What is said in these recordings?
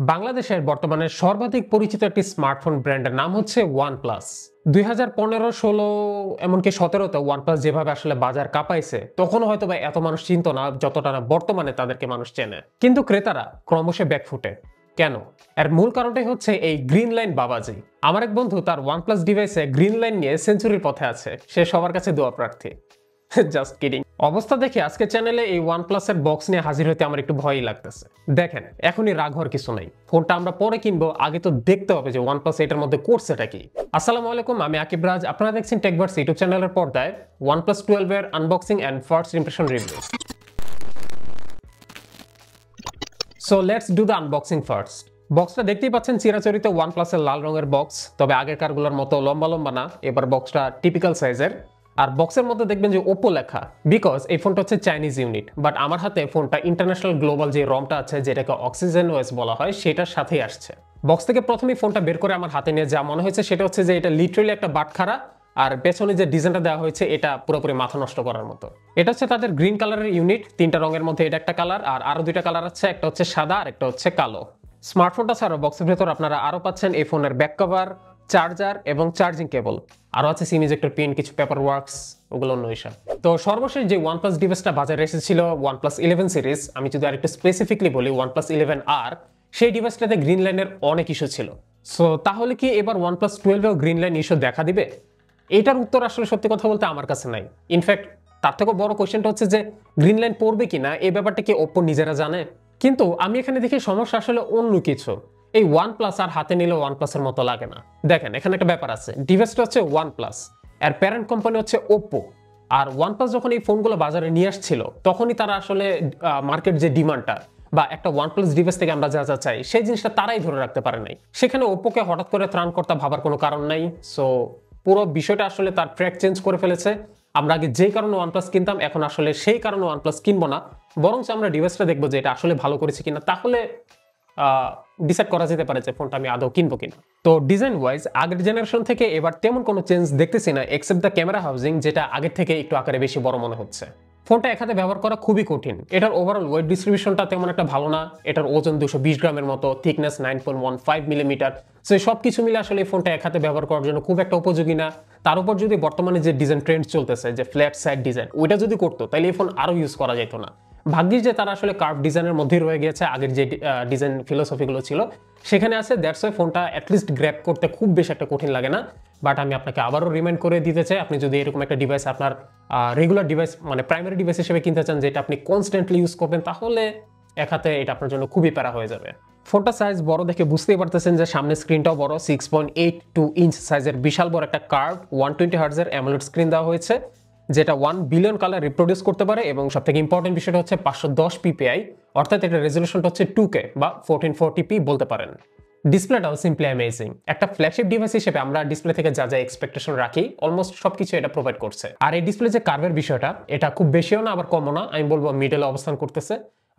বাংলাদেশের বর্তমানে সর্বাধিক পরিচিত একটি স্মার্টফোন ব্র্যান্ডের নাম হচ্ছে OnePlus। 2015-16 এমনকি 17-তে OnePlus যেভাবে আসলে বাজার কাঁপাইছে তখন হয়তো বা এত মানুষ চিনত না যতটা না বর্তমানে তাদেরকে মানুষ চেনে, কিন্তু ক্রেতারা ক্রমশ ব্যাকফুটে। কেন? এর মূল কারণটাই হচ্ছে এই গ্রিন লাইন বাবাজি। আমার এক বন্ধু তার OnePlus ডিভাইসে গ্রিন লাইন নিয়ে সেঞ্চুরির পথে আছে, সে সবার কাছে দোয়া প্রার্থী। Just kidding. অবস্থা দেখে আজকে চ্যানেলে এই OnePlus এর বক্স নিয়ে হাজির হতে আমার একটু ভয়ই লাগতেছে। দেখেন, এখনই রাগ হওয়ার কিছু নাই, ফোনটা আমরা পরে কিনবো, আগে তো দেখতে হবে যে OnePlus এটার মধ্যে করছেটা কি। আসসালামু আলাইকুম, আমি আকিব রাজ, আপনারা দেখছেন techverse ইউটিউব চ্যানেলের পর্দায় OnePlus 12 এর unboxing and first impression review. So let's do the unboxing first. বক্সটা দেখতেই পাচ্ছেন চিরাচরিত OnePlus এর লাল রঙের বক্স, তবে আগেরকার গুলোর মতো লম্বা লম্বা না, এবার বক্সটা টিপিক্যাল সাইজের। আর বক্সের মধ্যে দেখবেন যে ওপো লেখা, বিকজ এই ফোনটা হচ্ছে চাইনিজ ইউনিট, বাট আমার হাতে ফোনটা ইন্টারন্যাশনাল গ্লোবাল যে রমটা আছে যেটাকে অক্সিজেন ওএস বলা হয় সেটার সাথেই আসছে। বক্স থেকে প্রথমেই ফোনটা বের করে আমার হাতে নিয়ে যা মনে হয়েছে সেটা হচ্ছে যে এটা লিটারালি একটা বাটখারা, আর পেছনে যে ডিজাইনটা দেওয়া হয়েছে এটা পুরোপুরি মাথা নষ্ট করার মতো। এটা হচ্ছে তাদের গ্রিন কালারের ইউনিট, তিনটা রঙের মধ্যে এটা একটা কালার, আর আরো দুইটা কালার আছে, একটা হচ্ছে সাদা আর একটা হচ্ছে কালো। স্মার্টফোনটা ছাড়াও বক্সের ভেতর আপনারা আরো পাচ্ছেন এই ফোনের ব্যাক কভার, চার্জার এবং চার্জিং কেবল, আরো আছে সিম ইজেক্টর পিন, কিছু পেপার ওয়ার্কস, ওগুলো অন্য হিসাব। তো সর্বশেষ যে OnePlus ডিভাইসটা বাজারে এসেছিল OnePlus 11 সিরিজ, আমি যদি আরেকটু স্পেসিফিকলি বলি OnePlus 11R, সেই ডিভাইসটাতে গ্রিন লাইনের অনেক ইস্যু ছিল। সো তাহলে কি এবার OnePlus 12 এও গ্রিন লাইন ইস্যু দেখা দিবে? এটার উত্তর আসলে সত্যি কথা বলতে আমার কাছে নাই। ইনফ্যাক্ট তার থেকেও বড় কোয়েশ্চেনটা হচ্ছে যে গ্রিন লাইন পড়বে কিনা এই ব্যাপারটা কি ওপ্পো নিজেরা জানে? কিন্তু আমি এখানে দেখি সমস্যা আসলে অন্য কিছু। এই OnePlus আর হাতে নিলে OnePlus এর মতো লাগে না। দেখেন, এখানে একটা ব্যাপার আছে, ডিভাইসটা হচ্ছে OnePlus, এর প্যারেন্ট কোম্পানি হচ্ছে ওপ্পো। আর OnePlus যখন এই ফোনগুলো বাজারে নিয়ে আসছিল তখনই তারা আসলে মার্কেট যে ডিমান্ডটা বা একটা OnePlus ডিভাইস থেকে আমরা যা যা চাই সেই জিনিসটা তারাই ধরে রাখতে পারে নাই। সেখানে ওপ্পোকে হঠাৎ করে ত্রাণকর্তা ভাবার কোনো কারণ নাই। সো পুরো বিষয়টা আসলে তার ট্র্যাক চেঞ্জ করে ফেলেছে। আমরা আগে যেই কারণে OnePlus কিনতাম এখন আসলে সেই কারণে OnePlus কিনবো না, বরঞ্চ আমরা ডিভাইসটা দেখবো যে এটা আসলে ভালো করেছে কিনা, তাহলে ডিসাইড করা যেতে পারে যে ফোনটা আমি আদৌ কিনবো কিনা। তো ডিজাইন ওয়াইজ আগের জেনারেশন থেকে এবার তেমন কোনো চেঞ্জ দেখতেছি না, এক্সেপ্ট দ্য ক্যামেরা হাউজিং, যেটা আগের থেকে একটু আকারে বেশি বড় মনে হচ্ছে। ফোনটা এক হাতে ব্যবহার করা খুবই কঠিন। এটার ওভারঅল ওয়েট ডিস্ট্রিবিউশনটা তেমন একটা ভালো না, এটার ওজন 220 গ্রামের মতো, থিকনেস 9.15 মিলিমিটার। সো সব কিছু মিলে আসলে এই ফোনটা এক হাতে ব্যবহার করার জন্য খুব একটা উপযোগী না। তার উপর যদি বর্তমানে যে ডিজাইন ট্রেন্ড চলতেছে যে ফ্ল্যাট সাইড ডিজাইন, ওইটা যদি করতো তাহলে এই ফোন আরো ইউজ করা যেত না। ভাগ্যিস যে তারা আসলে কার্ভ ডিজাইনের মধ্যেই রয়ে গিয়েছে, আগের যে ডিজাইন ফিলোসফিগুলো ছিল সেখানে আছে, দ্যাটস ওয়াই ফোনটা অ্যাটলিস্ট গ্র্যাব করতে খুব বেশি একটা কঠিন লাগে না। বাট আমি আপনাকে আবারও রিমাইন্ড করে দিতে চাই, আপনি যদি এরকম একটা ডিভাইস আপনার রেগুলার ডিভাইস মানে প্রাইমারি ডিভাইস হিসেবে কিনতে চান যেটা আপনি কনস্ট্যান্টলি ইউজ করবেন, তাহলে এক হাতে এটা আপনার জন্য খুবই প্যারা হয়ে যাবে। ফোনটা সাইজ বড় দেখে বুঝতেই পারতেছেন যে সামনের স্ক্রিনটাও বড়, 6.82 ইঞ্চ সাইজের বিশাল বড় একটা কার্ভ 120 হার্টজের অ্যামোলেড স্ক্রিন দেওয়া হয়েছে, যেটা 1 বিলিয়ন কালার রিপ্রোডিউস করতে পারে, এবং সবথেকে ইম্পর্টেন্ট বিষয়টা হচ্ছে 510 পিপিআই, অর্থাৎ এটা রেজলিউশনটা হচ্ছে 2K বা 1440p বলতে পারেন। ডিসপ্লেটাও সিম্পলি অ্যামেজিং। একটা ফ্ল্যাগশিপ ডিভাইস হিসেবে আমরা ডিসপ্লে থেকে যা যা এক্সপেকটেশন রাখি অলমোস্ট সবকিছু এটা প্রোভাইড করছে। আর এই ডিসপ্লে যে কার্ভের বিষয়টা, এটা খুব বেশিও না আবার কমও না, আমি বলবো মিডলে অবস্থান করতেছে।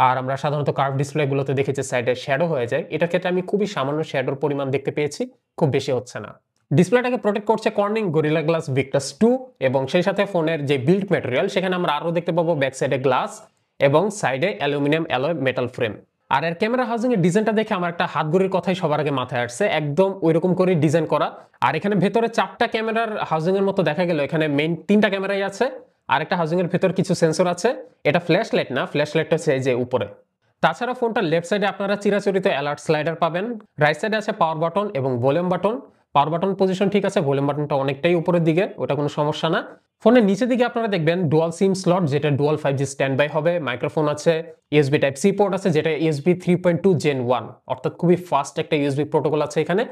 আর আমরা সাধারণত কার্ভ ডিসপ্লেগুলোতে দেখি যে সাইডে শ্যাডো হয়ে যায়, এটার ক্ষেত্রে আমি খুবই সামান্য শ্যাডোর পরিমাণ দেখতে পেয়েছি, খুব বেশি হচ্ছে না। ডিসপ্লেটাকে প্রোটেক্ট করছে কর্নিং গরিলা গ্লাস ভিক্টাস 2, এবং সেই সাথে ফোনের যে বিল্ড ম্যাটেরিয়াল সেখানে আমরা আরো দেখতে পাবো ব্যাক সাইডে গ্লাস এবং সাইডে অ্যালুমিনিয়াম অ্যালয় মেটাল ফ্রেম। আর এর ক্যামেরা হাউজিং এর ডিজাইনটা দেখে আমার একটা হাতঘড়ির কথাই সবার আগে মাথায় আসছে, একদম ওইরকম করে ডিজাইন করা। আর এখানে ভেতরে 4টা ক্যামেরার হাউজিং এর মতো দেখা গেল, এখানে মেইন 3টা ক্যামেরাই আছে, আর একটা হাউজিং এর ভেতর কিছু সেন্সর আছে। এটা ফ্ল্যাশ লাইট না, ফ্ল্যাশ লাইটটা হচ্ছে এই যে উপরে। তাছাড়া ফোনটার লেফট সাইডে আপনারা চিরাচরিত অ্যালার্ট স্লাইডার পাবেন, রাইট সাইডে আছে পাওয়ার বাটন এবং volume button. Power button position ঠিক আছে, ভলিউম বাটনটা অনেকটাই উপরের দিকে, ওটা কোনো সমস্যা না। ফোনের নিচের দিকে আপনারা দেখবেন ডুয়াল সিম স্লট, যেটা ডুয়াল 5G স্ট্যান্ড বাই হবে, মাইক্রোফোন আছে, ইউএসবি টাইপ সি পোর্ট আছে, যেটা ইউএসবি 3.2 Gen 1, অর্থাৎ খুবই ফাস্ট একটা ইউএসবি প্রোটোকল আছে এখানে।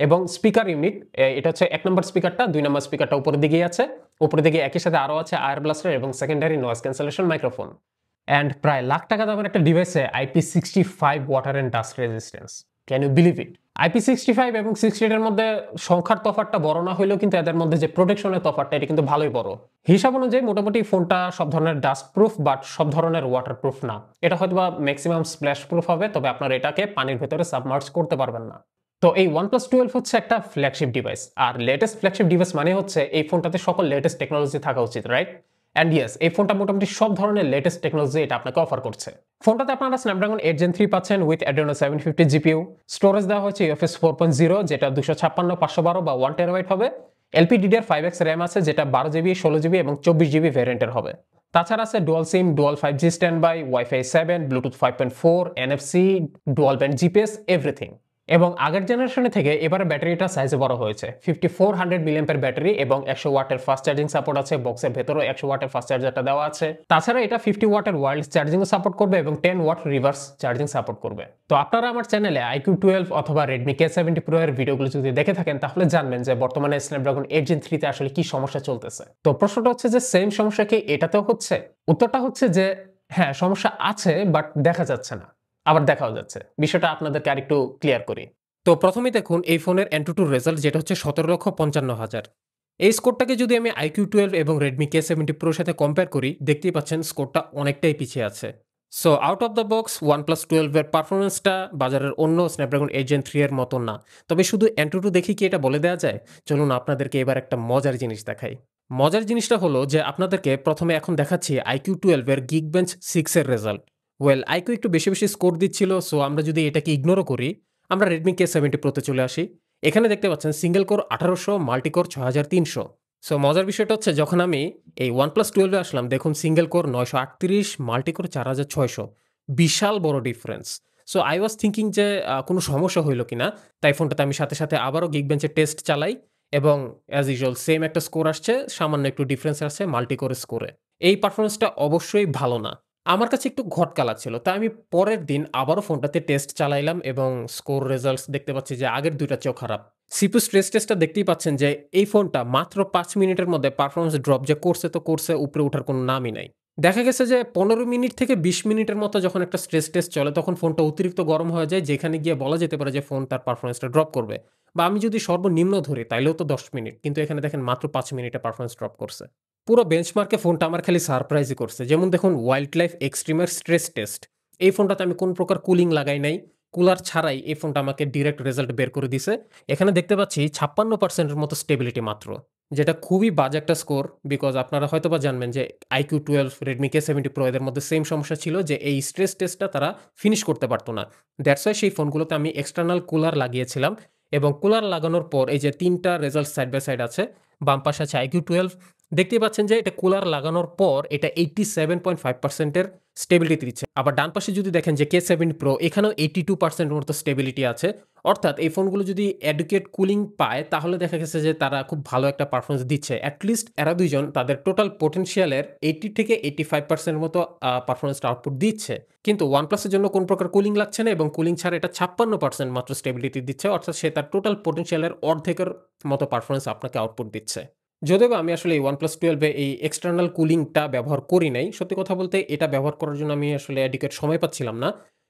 এবং স্পিকার ইউনিট, এটা হচ্ছে 1 নম্বর স্পিকারটা, 2 নম্বর স্পিকারটা উপরের দিকেই আছে, উপরের দিকে একই সাথে আরও আছে আয়ার ব্লাস্টার এবং secondary noise cancellation microphone. And প্রায় লাখ টাকা দামের একটা ডিভাইসে IP65 water and dust resistance, can you believe it? IP65 এবং 68 এর মধ্যে সংখ্যার তফাৎটা বড় না হইলেও কিন্তু এদের মধ্যে যে প্রোটেকশনের তফাৎটা এটা কিন্তু ভালোই বড়। হিসাব অনুযায়ী মোটামুটি ফোনটা সব ধরনের ডাস্ট প্রুফ বাট সব ধরনের ওয়াটার প্রুফ না। এটা হয়তো বা ম্যাক্সিমাম স্প্ল্যাশ প্রুফ হবে, তবে আপনার এটাকে পানির ভেতরে সাবমার্জ করতে পারবেন না। তো এই OnePlus 12 হচ্ছে একটা ফ্ল্যাগশিপ ডিভাইস, আর লেটেস্ট ফ্ল্যাগশিপ ডিভাইস মানে হচ্ছে এই ফোনটাতে সকল লেটেস্ট টেকনোলজি থাকা উচিত, রাইট? অ্যান্ড ইয়েস, এই ফোনটা মোটামুটি সব ধরনের লেটেস্ট টেকনোলজি এটা আপনাকে অফার করছে। ফোনটাতে আপনারা স্ন্যাপড্রাগন 8 Gen 3 পাচ্ছেন উইথ Adreno 750 জিপিইউ। স্টোরেজ দেওয়া হচ্ছে UFS 4.0 যেটা 256 512 বা 1 টেরাবাইট হবে। LPDDR5X র্যাম আছে যেটা 12 GB, 16 GB এবং 24 GB ভ্যারিয়েন্টের হবে। তাছাড়া আছে dual sim, dual 5G standby, wifi 7, Bluetooth 5.4, NFC, dual band GPS, everything. এবং আগের জেনারেশনে থেকে এবারে ব্যাটারিটা সাইজে বড় হয়েছে। 5400 মিলিঅ্যাম্পিয়ার ব্যাটারি এবং 100 ওয়াটের ফাস্ট চার্জিং সাপোর্ট আছে। বক্সের ভেতরেও 100 ওয়াটের ফাস্ট চার্জারটা দেওয়া আছে। তাছাড়া এটা 50 ওয়াটের ওয়্যারলেস চার্জিংও সাপোর্ট করবে এবং 10 ওয়াট রিভার্স চার্জিং সাপোর্ট করবে। তো আপনারা আমার চ্যানেলে iQOO 12 অথবা Redmi K70 Pro এর ভিডিওগুলো যদি দেখে থাকেন তাহলে জানবেন যে বর্তমানে স্ন্যাপড্রাগন 8 Gen 3 তে আসলে কি সমস্যা চলতেছে। তো প্রশ্নটা হচ্ছে যে সেম সমস্যা কি এটাতেও হচ্ছে? উত্তরটা হচ্ছে যে হ্যাঁ, সমস্যা আছে, বাট দেখা যাচ্ছে না, আবার দেখাও যাচ্ছে। বিষয়টা আপনাদেরকে আরেকটু ক্লিয়ার করি। তো প্রথমেই দেখুন এই ফোনের AnTuTu রেজাল্ট যেটা হচ্ছে 17,55,000। এই স্কোরটাকে যদি আমি iQOO 12 এবং Redmi K70 Pro সাথে কম্পেয়ার করি, দেখতেই পাচ্ছেন স্কোরটা অনেকটাই পিছিয়ে আছে। So out of the box OnePlus 12 এর পারফরমেন্সটা বাজারের অন্য স্ন্যাপড্রাগন 8 Gen 3 এর মতো না। তবে শুধু AnTuTu দেখি কি এটা বলে দেওয়া যায়? চলুন আপনাদেরকে এবার একটা মজার জিনিস দেখাই। মজার জিনিসটা হলো যে আপনাদেরকে প্রথমে এখন দেখাচ্ছি iQOO 12 এর Geekbench 6 এর রেজাল্ট। ওয়েল, iQOO একটু বেশি বেশি স্কোর দিচ্ছিল, সো আমরা যদি এটাকে ইগনোরও করি, আমরা Redmi K70 Pro তে চলে আসি। এখানে দেখতে পাচ্ছেন single core 1800, multi core 6300। So মজার বিষয়টা হচ্ছে যখন আমি এই OnePlus 12 এ আসলাম, দেখুন সিঙ্গেল কোর 938, মাল্টি কোর 4600। বিশাল বড় difference. So I was thinking যে কোনো সমস্যা হইল কিনা। তাই ফোনটাতে আমি সাথে সাথে আবারও Geekbench-এর টেস্ট চালাই এবং অ্যাজ ইউজুয়াল সেম একটা স্কোর আসছে, সামান্য একটু ডিফারেন্স আসছে মাল্টি কোরের স্কোরে। এই পারফরমেন্সটা অবশ্যই ভালো না। আমার কাছে একটু ঘটকা লাগছিল। তাই আমি পরের দিন আবারও ফোনটাতে টেস্ট চালাইলাম এবং স্কোর রেজাল্টস দেখতে পাচ্ছি যে আগের ২ টা চেয়েও খারাপ। সিপিইউ স্ট্রেস টেস্টটা দেখতেই পাচ্ছেন যে এই ফোনটা মাত্র ৫ মিনিটের মধ্যে পারফরম্যান্স ড্রপ যে করছে তো করছে, উপরে ওঠার কোনো নামই নাই। দেখা গেছে যে ১৫ মিনিট থেকে ২০ মিনিটের মতো যখন একটা স্ট্রেস টেস্ট চলে তখন ফোনটা অতিরিক্ত গরম হয়ে যায়, যেখানে গিয়ে বলা যেতে পারে যে ফোন তার পারফরম্যান্সটা ড্রপ করবে। বা আমি যদি সর্বনিম্ন ধরি তাইলেও তো ১০ মিনিট। কিন্তু এখানে দেখেন মাত্র ৫ মিনিটে পারফরম্যান্স ড্রপ করছে। পুরো বেঞ্চমার্কে ফোনটা আমার খালি সারপ্রাইজই করছে। যেমন দেখুন ওয়াইল্ডলাইফ এক্সট্রিমের স্ট্রেস টেস্ট। এই ফোনটাতে আমি কোন প্রকার কুলিং লাগাই নাই। কুলার ছাড়াই এই ফোনটা আমাকে ডিরেক্ট রেজাল্ট বের করে দিছে। এখানে দেখতে পাচ্ছি ৫৬% এর মতো স্টেবিলিটি মাত্র। যেটা খুবই বাজে একটা স্কোর। বিকজ আপনারা হয়তোবা জানবেন যে iQOO 12, Redmi K70 Pro এদের মধ্যে সেম সমস্যা ছিল যে এই স্ট্রেস টেস্টটা তারা ফিনিশ করতে পারত না। দ্যাটস ওয়াই সেই ফোনগুলোতে আমি এক্সটার্নাল কুলার লাগিয়েছিলাম এবং কুলার লাগানোর পর এই যে ৩ টা রেজাল্ট সাইড বাই সাইড আছে। বাম পাশে আছে iQOO 12। দেখতেই পাচ্ছেন যে এটা কুলার লাগানোর পর এটা 87.5% এর স্টেবিলিটি দিচ্ছে। আবার ডান পাশে যদি দেখেন যে K70 Pro, এখানেও 82% এর মতো স্টেবিলিটি আছে। অর্থাৎ এই ফোনগুলো যদি অ্যাডুকেট কুলিং পায় তাহলে দেখা গেছে যে তারা খুব ভালো একটা পারফরম্যান্স দিচ্ছে। অ্যাটলিস্ট এরা দুইজন তাদের টোটাল পোটেনশিয়ালের 80 থেকে 85% এর মতো পারফরম্যান্সটা আউটপুট দিচ্ছে। কিন্তু OnePlus এর জন্য কোন প্রকার কুলিং লাগছে না এবং কুলিং ছাড়া এটা 56% মাত্র স্টেবিলিটি দিচ্ছে। অর্থাৎ সে তার টোটাল পোটেনশিয়ালের অর্ধেকের মতো পারফরম্যান্স আপনাকে আউটপুট দিচ্ছে। যদিও আমি আসলে এই OnePlus 12 এ এই এক্সটার্নাল কুলিংটা ব্যবহার করি নাই। সত্যি কথা বলতে এটা ব্যবহার করার জন্য আমি আসলে অ্যাডিকুয়েট সময় পাচ্ছিলাম না।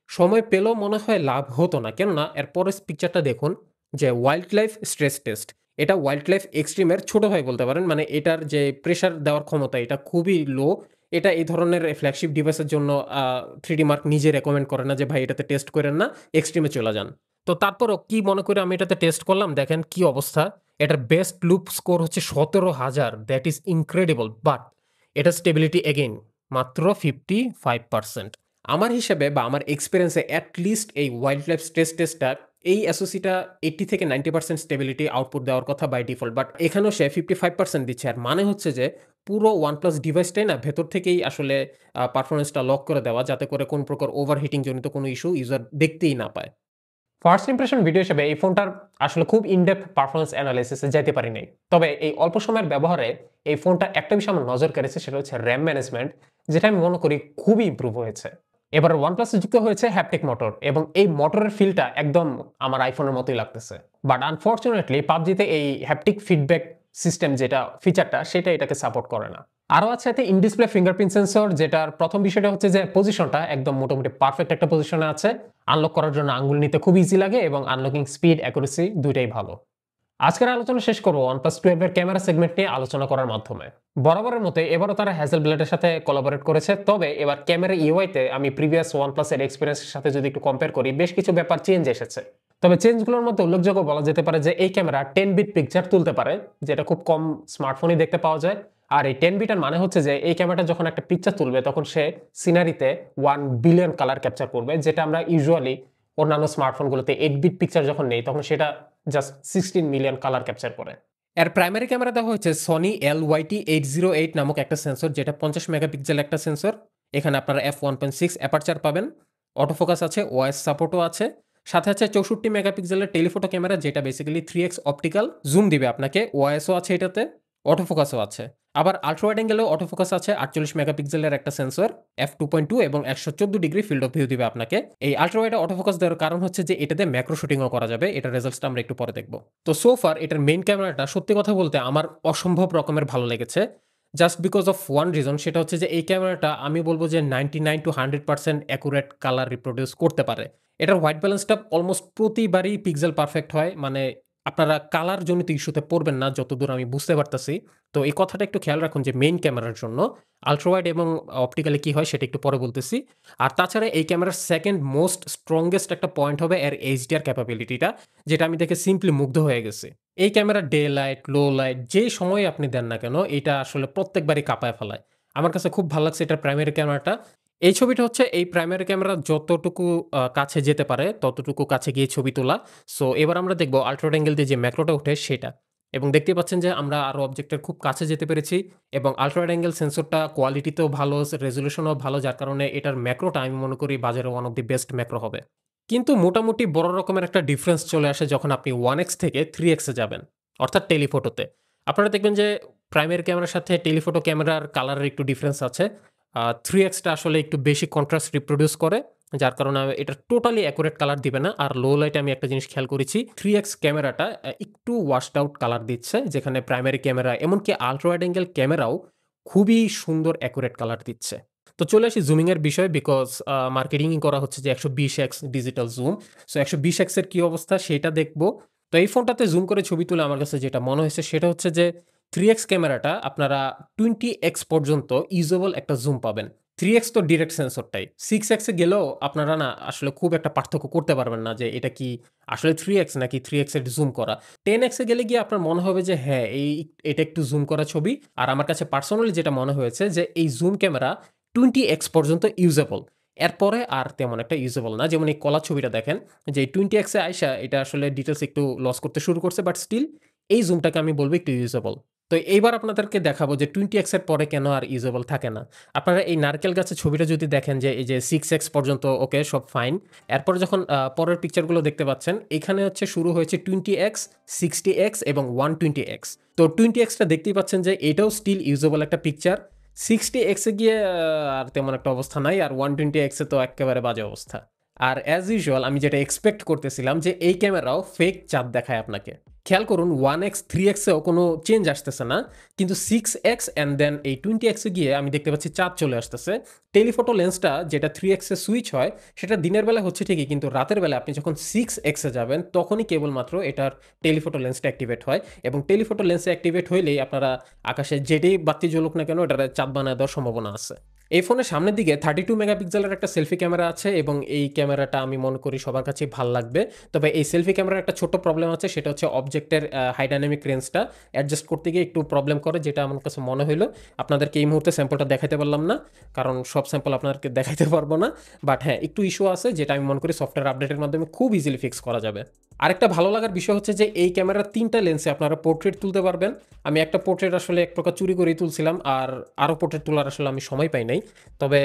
সময় পেলেও মনে হয় লাভ হতো না। কেননা এর পরের পিকচারটা দেখুন যে ওয়াইল্ডলাইফ স্ট্রেস টেস্ট। এটা ওয়াইল্ডলাইফ এক্সট্রিমের ছোট ভাই বলতে পারেন। মানে এটার যে প্রেশার দেওয়ার ক্ষমতা এটা খুবই লো। এটা এই ধরনের ফ্ল্যাগশিপ ডিভাইসের জন্য 3D মার্ক নিজে রেকমেন্ড করে না যে ভাই এটাতে টেস্ট করেন না, এক্সট্রিমে চলে যান। তো তারপরও কি মনে করে আমি এটাতে টেস্ট করলাম, দেখেন কি অবস্থা। এটার বেস্ট লুপ স্কোর হচ্ছে ১৭,০০০। That is incredible. বাট এটার স্টেবিলিটি এগেইন মাত্র 55%। আমার হিসেবে বা আমার এক্সপেরিয়েন্সে অ্যাট লিস্ট এই ওয়াইল্ডলাইফ স্ট্রেস টেস্টটা এই এসওসিটা 80 থেকে 90% স্টেবিলিটি আউটপুট দেওয়ার কথা বাই ডিফল্ট। বাট এখানেও সে 55% দিচ্ছে। আর মানে হচ্ছে যে পুরো OnePlus ডিভাইসটাই না ভেতর থেকেই আসলে পারফরম্যান্সটা লক করে দেওয়া, যাতে করে কোন প্রকার ওভারহিটিং জনিত কোনো ইস্যু ইউজার দেখতেই না পায়। ফার্স্ট ইমপ্রেশন ভিডিও হিসেবে এই ফোনটার আসলে খুব ইনডেপথ পারফরম্যান্স অ্যানালাইসিসে যেতে পারি নাই। তবে এই অল্প সময়ের ব্যবহারে এই ফোনটা একটা বিষয় আমার নজর কেড়েছে, সেটা হচ্ছে র্যাম ম্যানেজমেন্ট, যেটা আমি মনে করি খুবই ইমপ্রুভ হয়েছে। এবার OnePlus যুক্ত হয়েছে হ্যাপটিক মোটর এবং এই মোটরের ফিলটা একদম আমার আইফোনের মতোই লাগতেছে। বাট আনফরচুনেটলি পাবজিতে এই হ্যাপটিক ফিডব্যাক সিস্টেম যেটা ফিচারটা সেটা এটাকে সাপোর্ট করে না। আরও আছে এতে ইন ডিসপ্লে ফিঙ্গারপ্রিন্ট সেন্সর, যেটার প্রথম বিষয়টা হচ্ছে যে পজিশনটা একদম মোটামুটি পারফেক্ট একটা পজিশনে আছে। আনলক করার জন্য আঙ্গুল নিতে খুব ইজি লাগে এবং আনলকিং স্পিড অ্যাকুরেসি দুইটাই ভালো। আজকের আলোচনা শেষ করবো OnePlus 12 এর ক্যামেরা সেগমেন্ট নিয়ে আলোচনা করার মাধ্যমে। বরাবরের মতো এবারও তারা হ্যাজেলব্লেডের সাথে কোলাবোরেট করেছে। তবে এবার ক্যামেরা ইউআইতে আমি প্রিভিয়াস OnePlus এর এক্সপিরিয়েন্সের সাথে যদি একটু কম্পেয়ার করি, বেশ কিছু ব্যাপার চেঞ্জ এসেছে। তবে চেঞ্জগুলোর মধ্যে উল্লেখযোগ্য বলা যেতে পারে যে এই ক্যামেরা 10 বিট পিকচার তুলতে পারে, যেটা খুব কম স্মার্টফোনই দেখতে পাওয়া যায়। আর এই 10 বিটার মানে হচ্ছে যে এই ক্যামেরাটা যখন একটা পিকচার তুলবে তখন সে সিনারিতে 1 বিলিয়ন কালার ক্যাপচার করবে, যেটা আমরা ইউজুয়ালি অন্যান্য স্মার্টফোনগুলোতে 8 বিট পিকচার যখন নেই তখন সেটা জাস্ট 16 মিলিয়ন কালার ক্যাপচার করে। এর প্রাইমারি ক্যামেরা দেওয়া হয়েছে সনি LYT808 নামক একটা সেন্সর, যেটা 50 মেগাপিক্সেল একটা সেন্সর। এখানে আপনারা f1.6 অ্যাপারচার পাবেন, অটোফোকাস আছে, ওএস সাপোর্টও আছে, সাথে আছে 64 মেগাপিক্সেলের টেলিফোটো ক্যামেরা, যেটা বেসিক্যালি 3x অপটিক্যাল জুম দিবে আপনাকে, ওএসও আছে এটাতে, অটোফোকাসও আছে। আবার আল্ট্রা ওয়াইড অ্যাঙ্গেলেও অটোফোকাস আছে, 48 মেগাপিক্সেলের একটা সেন্সর, f2.2 এবং 114 ডিগ্রি ফিল্ড অফ ভিউ দিবে আপনাকে। এই আল্ট্রা ওয়াইডে অটোফোকাস দেওয়ার কারণ হচ্ছে যে এটাতে ম্যাক্রো শুটিংও করা যাবে, এটার রেজাল্টসটা আমরা একটু পরে দেখব। তো সো ফার এটার মেইন ক্যামেরাটা সত্যি কথা বলতে আমার অসম্ভব রকমের ভালো লেগেছে, just because of one reason, সেটা হচ্ছে যে এই ক্যামেরাটা আমি বলবো যে 99 to 100% অ্যাকুরেট কালার রিপ্রোডিউস করতে পারে। এটার হোয়াইট ব্যালেন্সটা অলমোস্ট প্রতিবারই পিক্সেল পারফেক্ট হয়, মানে আপনারা কালার জনিত ইস্যুতে পড়বেন না যতদূর আমি বুঝতে পারতেছি। তো এই কথাটা একটু খেয়াল রাখুন যে মেইন ক্যামেরার জন্য আল্ট্রা ওয়াইড এবং অপটিক্যালি কি হয় সেটা একটু পরে বলতেছি। আর তাছাড়া এই ক্যামেরার সেকেন্ড মোস্ট স্ট্রংগেস্ট একটা পয়েন্ট হবে এর এইচডিআর ক্যাপাবিলিটিটা, যেটা আমি দেখে সিম্পলি মুগ্ধ হয়ে গেছি। এই camera day light, low light যে সময়ে আপনি দেন না কেন এটা আসলে প্রত্যেকবারই কাঁপায় ফেলায়। আমার কাছে খুব ভালো লাগছে এটার প্রাইমারি ক্যামেরাটা। এই ছবিটা হচ্ছে এই প্রাইমারি ক্যামেরা যতটুকু কাছে যেতে পারে ততটুকু কাছে গিয়ে ছবি তোলা। সো এবার আমরা দেখব আল্ট্রা ওয়াইড অ্যাঙ্গেল দিয়ে যে ম্যাক্রোটা ওঠে সেটা। এবং দেখতে পাচ্ছেন যে আমরা আরো অবজেক্টের খুব কাছে যেতে পেরেছি, এবং আল্ট্রা ওয়াইড অ্যাঙ্গেল সেন্সরটা কোয়ালিটিতেও ভালো, রেজোলিউশনও ভালো, যার কারণে এটার ম্যাক্রোটা আমি মনে করি বাজারে one of the best macro হবে। কিন্তু মোটামুটি বড় রকমের একটা ডিফারেন্স চলে আসে যখন আপনি 1x থেকে 3x এ যাবেন, অর্থাৎ টেলিফোটোতে। আপনারা দেখবেন যে প্রাইমারি ক্যামেরার সাথে টেলিফোটো ক্যামেরার কালারের একটু ডিফারেন্স আছে। 3x টা আসলে একটু বেশি কন্ট্রাস্ট রিপ্রোডিউস করে, যার কারণে এটা টোটালি অ্যাকুরেট কালার দিবে না। আর লো লাইটে আমি একটা জিনিস খেয়াল করেছি, 3x ক্যামেরাটা একটু ওয়াশড আউট কালার দিচ্ছে, যেখানে প্রাইমারি ক্যামেরা এমনকি আল্ট্রা ওয়াইড অ্যাঙ্গেল ক্যামেরাও খুবই সুন্দর অ্যাকুরেট কালার দিচ্ছে। তো চলে আসি জুমিং এর বিষয়ে, বিকজ মার্কেটিংই করা হচ্ছে যে 120x digital zoom. So 120x এর কি অবস্থা সেটা দেখবো। তো এই ফোনটাতে জুম করে ছবি তুলে আমার কাছে যেটা মনে হয়েছে সেটা হচ্ছে যে 3x ক্যামেরাটা আপনারা 20x পর্যন্ত ইউজেবল একটা জুম পাবেন। 3x তো ডিরেক্ট সেন্সরটাই, 6x এ গেলেও আপনারা না আসলে খুব একটা পার্থক্য করতে পারবেন না যে এটা কি আসলে 3x নাকি 3x এর জুম করা। 10x এ গেলে গিয়ে আপনার মনে হবে যে হ্যাঁ এটা একটু জুম করা ছবি। আর আমার কাছে পার্সোনালি যেটা মনে হয়েছে যে এই জুম ক্যামেরা 20x পর্যন্ত ইউজেবল, এরপরে আর তেমন একটা ইউজেবল না। যেমন এই কলার ছবিটা দেখেন যে 20x এ আইসা এটা আসলে ডিটেলস একটু লস করতে শুরু করছে, বাট স্টিল এই জুমটাকে আমি বলবো একটু ইউজেবল। তো এইবার আপনাদেরকে দেখাবো যে 20x এর পরে কেন আর ইউজেবল থাকে না। আপনারা এই নারকেল গাছের ছবিটা যদি দেখেন যে এই যে 6x পর্যন্ত ওকে সব ফাইন, এরপরে যখন পরের পিকচারগুলো দেখতে পাচ্ছেন এখানে হচ্ছে শুরু হয়েছে 20x, 60x এবং 120x। তো 20x টা দেখতেই পাচ্ছেন যে এটাও স্টিল ইউজেবল একটা পিকচার। 60x এ গিয়ে আর তেমন একটা অবস্থা নাই, আর 120x এ তো একেবারে বাজে অবস্থা। আর অ্যাজ ইউজুয়াল আমি যেটা এক্সপেক্ট করতেছিলাম যে এই ক্যামেরাও ফেক চাঁদ দেখায় আপনাকে। খেয়াল করুন 1x 3x এও কোনো চেঞ্জ আসতেছে না, কিন্তু 6x অ্যান্ড দেন এই 20x এ গিয়ে আমি দেখতে পাচ্ছি চাঁদ চলে আসতেছে। টেলিফোটো লেন্সটা যেটা 3x এ সুইচ হয় সেটা দিনের বেলা হচ্ছে ঠিকই, কিন্তু রাতের বেলা আপনি যখন 6x এ যাবেন তখনই কেবলমাত্র এটার টেলিফোটো লেন্সটা অ্যাক্টিভেট হয়, এবং টেলিফোটো লেন্সে অ্যাক্টিভেট হইলেই আপনারা আকাশে যেটাই বাতি জ্বলুক না কেন এটার চাঁদ বানায় দেওয়ার সম্ভাবনা আছে। এই ফোনের সামনের দিকে 32 মেগাপিক্সেলের একটা সেলফি ক্যামেরা আছে, এবং এই ক্যামেরাটা আমি মনে করি সবার কাছে ভালো লাগবে। তবে এই সেলফি ক্যামেরার একটা ছোট প্রবলেম আছে, সেটা হচ্ছে অবজেক্টের হাই ডাইনামিক রেঞ্জটা অ্যাডজাস্ট করতে গিয়ে একটু প্রবলেম করে, যেটা আমার কাছে মনে হলো। আপনাদেরকে এই মুহূর্তে স্যাম্পলটা দেখাতে পারলাম না, কারণ সব স্যাম্পল আপনাদেরকে দেখাইতে পারবো না। বাট হ্যাঁ, একটু ইস্যু আছে যেটা আমি মনে করি সফটওয়্যার আপডেটের মাধ্যমে খুব ইজিলি ফিক্স করা যাবে। আরেকটা ভালো লাগার বিষয় হচ্ছে যে এই ক্যামেরার 3টা লেন্সে আপনারা পোর্ট্রেট তুলতে পারবেন। আমি একটা পোর্ট্রেট আসলে এক প্রকার চুরি করেই তুলছিলাম, আর আরও পোর্ট্রেট তোলার আসলে আমি সময় পাই নাই। তবে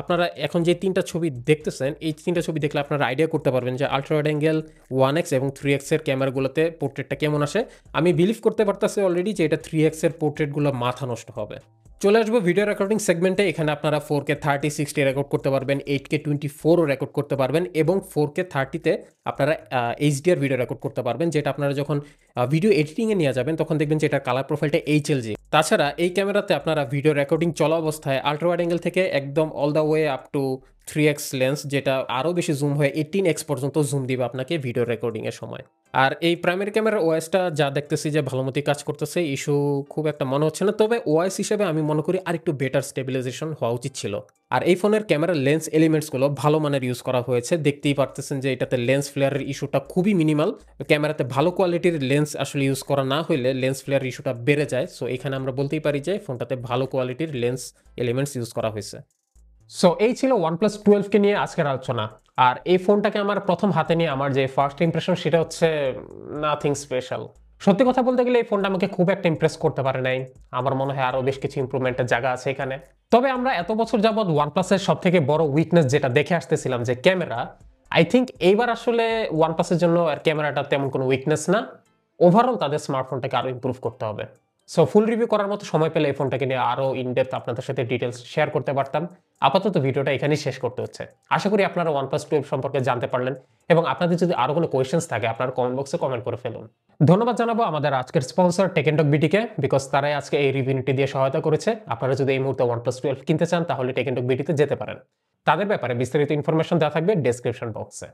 আপনারা এখন যে 3টা ছবি দেখতেছেন এই 3টা ছবি দেখলে আপনারা আইডিয়া করতে পারবেন যে আল্ট্রা ওয়াইড অ্যাঙ্গেল 1x এবং 3x এর ক্যামেরাগুলোতে পোর্ট্রেটটা কেমন আসে। আমি বিলিভ করতে পারতেছি অলরেডি যে এটা 3x এর পোর্ট্রেটগুলো মাথা নষ্ট হবে। চলে আসবো ভিডিও রেকর্ডিং সেগমেন্টে। এখানে আপনারা 4K 30 60 রেকর্ড করতে পারবেন, 8K 24ও রেকর্ড করতে পারবেন, এবং 4K 30তে আপনারা HDR ভিডিও রেকর্ড করতে পারবেন, যেটা আপনারা যখন ভিডিও এডিটিংয়ে নিয়ে যাবেন তখন দেখবেন যে এটার কালার প্রোফাইলটা HLG। তাছাড়া এই ক্যামেরাতে আপনারা ভিডিও রেকর্ডিং চলা অবস্থায় আল্ট্রা ওয়াইড অ্যাঙ্গেল থেকে একদম all the way up to 3x lens, যেটা আরও বেশি জুম হয়ে 18x পর্যন্ত জুম দিবে আপনাকে ভিডিও রেকর্ডিংয়ের সময়। আর এই প্রাইমারি ক্যামেরার ওএসটা যা দেখতেছি যে ভালো মতোই কাজ করতেছে, ইস্যু খুব একটা মনে হচ্ছে না। তবে ওএস হিসেবে আমি মনে করি আরেকটু বেটার স্টেবিলাইজেশন হওয়া উচিত ছিল। আর এই ফোনের ক্যামেরার লেন্স এলিমেন্টসগুলো ভালো মানের ইউজ করা হয়েছে, দেখতেই পারতেছেন যে এটাতে লেন্স ফ্লেয়ারের ইস্যুটা খুবই মিনিমাল। ক্যামেরাতে ভালো কোয়ালিটির লেন্স আসলে ইউজ করা না হইলে লেন্স ফ্লেয়ার ইস্যুটা বেড়ে যায়। সো এখানে আমরা বলতেই পারি যে ফোনটাতে ভালো কোয়ালিটির লেন্স এলিমেন্টস ইউজ করা হয়েছে। সো এই ছিল OnePlus 12 কে নিয়ে আজকের আলোচনা। আর এই ফোনটাকে আমার প্রথম হাতে নিয়ে আমার যে ফার্স্ট ইমপ্রেশন সেটা হচ্ছে নাথিং স্পেশাল। সত্যি কথা বলতে গেলে এই ফোনটা আমাকে খুব একটা ইমপ্রেস করতে পারে নাই। আমার মনে হয় আরো বেশ কিছু ইমপ্রুভমেন্টের জায়গা আছে এখানে। তবে আমরা এত বছর যাবৎ OnePlus-এর সব থেকে বড় উইকনেস যেটা দেখে আসতেছিলাম যে ক্যামেরা, আই থিঙ্ক এইবার আসলে OnePlus-এর জন্য আর ক্যামেরাটা তেমন কোনো উইকনেস না। ওভারঅল তাদের স্মার্টফোনটাকে আরো ইমপ্রুভ করতে হবে। সো ফুল রিভিউ করার মতো সময় পেলে এই ফোনটাকে নিয়ে আরো ইনডেপথ আপনাদের সাথে ডিটেলস শেয়ার করতে পারতাম। আপাতত ভিডিওটা এখানেই শেষ করতে হচ্ছে। আশা করি আপনারা OnePlus 12 সম্পর্কে জানতে পারলেন, এবং আপনাদের যদি আরো কোনো কোয়েশ্চেন্স থাকে আপনারা কমেন্ট বক্সে কমেন্ট করে ফেলুন। ধন্যবাদ জানাবো আমাদের আজকের স্পন্সর টেকএন্টক বিটিকে, বিকজ তারাই আজকে এই রিভিউটি দিয়ে সহায়তা করেছে। আপনারা যদি এই মুহূর্তে OnePlus 12 কিনতে চান তাহলে টেকএন্টক বিটিতে যেতে পারেন। তাদের ব্যাপারে বিস্তারিত ইনফরমেশন দেওয়া থাকবে ডেসক্রিপশন বক্সে।